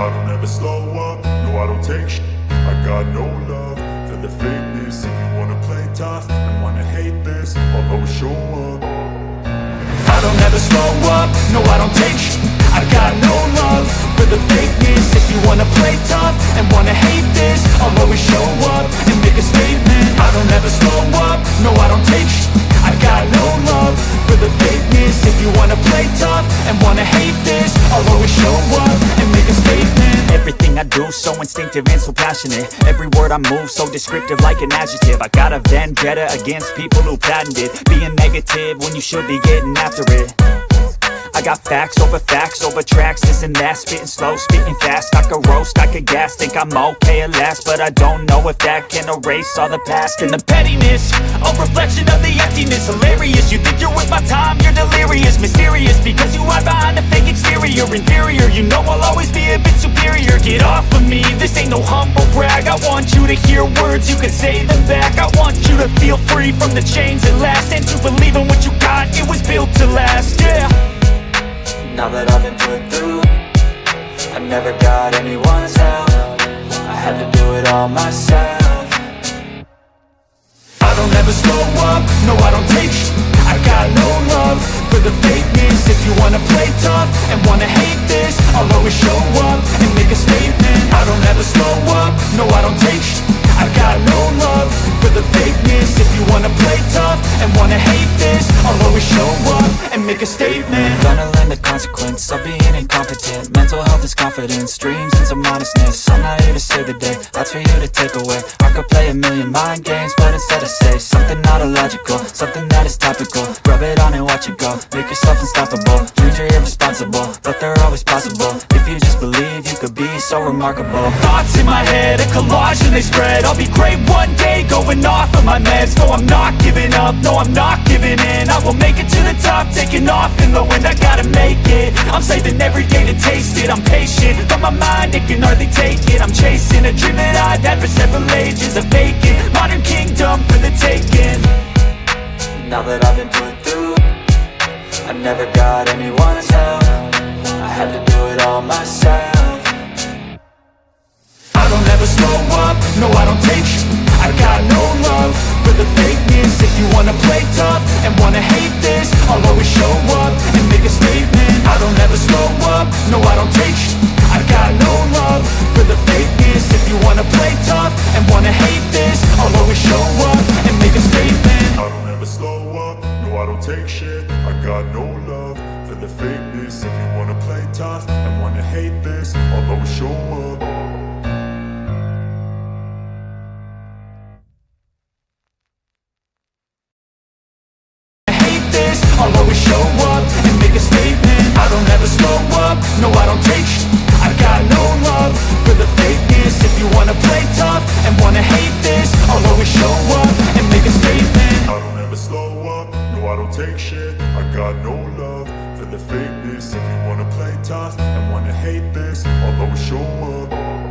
I don't ever slow up, no I don't take shit. I got no love for the fakeness. If you wanna play tough and wanna hate this, I'll always show up. I don't ever slow up, no I don't take shit. I got no love for the fakeness. If you wanna play tough and wanna hate this, I'll always show up and make a statement. I don't ever slow up, no I don't take shit. I got no love for the fakeness. If you wanna play tough and wanna hate this, I'll always show up and make a statement. Everything I do so instinctive and so passionate. Every word I move so descriptive like an adjective. I got a vendetta against people who patented being negative when you should be getting after it. I got facts over tracks, this and that. Spitting slow, spitting fast. I could roast, I could gas. Think I'm okay at last, but I don't know if that can erase all the past. And the pettiness, a reflection of the emptiness. Hilarious, you think you're worth my time, you're delirious. Mysterious, because you hide behind a fake exterior. Inferior, you know I'll always be a bit superior. Get off of me, this ain't no humble brag. I want you to hear words, you can say them back. I want you to feel free from the chains that last, and to believe in what you got, it was built to last, yeah. Now that I've been put through, I never got anyone's help. I had to do it all myself. I don't ever slow up, no I don't take shit. I got no love for the fakeness. If you wanna play tough and wanna hate this, I'll always show up and make a statement. I don't ever slow up, no I don't take shit. I got no love for the fakeness. If you wanna play tough and wanna hate this, I'll always show up and make a statement. Gonna learn the consequence of being incompetent. Mental health is confidence, dreams and some honestness. I'm not here to save the day, that's for you to take away. I could play a million mind games, but instead I say something not illogical, something that is topical. Rub it on and watch it go, make yourself unstoppable. Dreams are irresponsible, but they're always possible. If you just believe, you could be so remarkable. Thoughts in my head, a collage and they spread. I'll be great one day, going off of my meds. No, I'm not giving up, no, I'm not giving in. I will make it to the top, taking off in the wind. I gotta make it, I'm saving every day to taste it. I'm patient, but my mind, it can hardly take it. I'm chasing a dream that I've had for several ages. A vacant, modern kingdom for the taking. Now that I've been put through, I never got anyone's help. I had to do it all myself. I don't ever slow up, no I don't take shit. I got no love for the fakeness. If you wanna play tough and wanna hate this, I'll always show up and make a statement. I don't ever slow up, no I don't take shit. I got no love for the fakeness. If you wanna play tough and wanna hate this, I'll always show up and make a statement. I don't ever slow up, no I don't take shit. I got no love for the fakeness. If you wanna play tough and wanna hate this, I'll always show up. I'll always show up and make a statement. I don't ever slow up, no I don't take shit. I got no love for the fakeness. If you wanna play tough and wanna hate this, I'll always show up and make a statement. I don't ever slow up, no I don't take shit. I got no love for the fakeness. If you wanna play tough and wanna hate this, I'll always show up.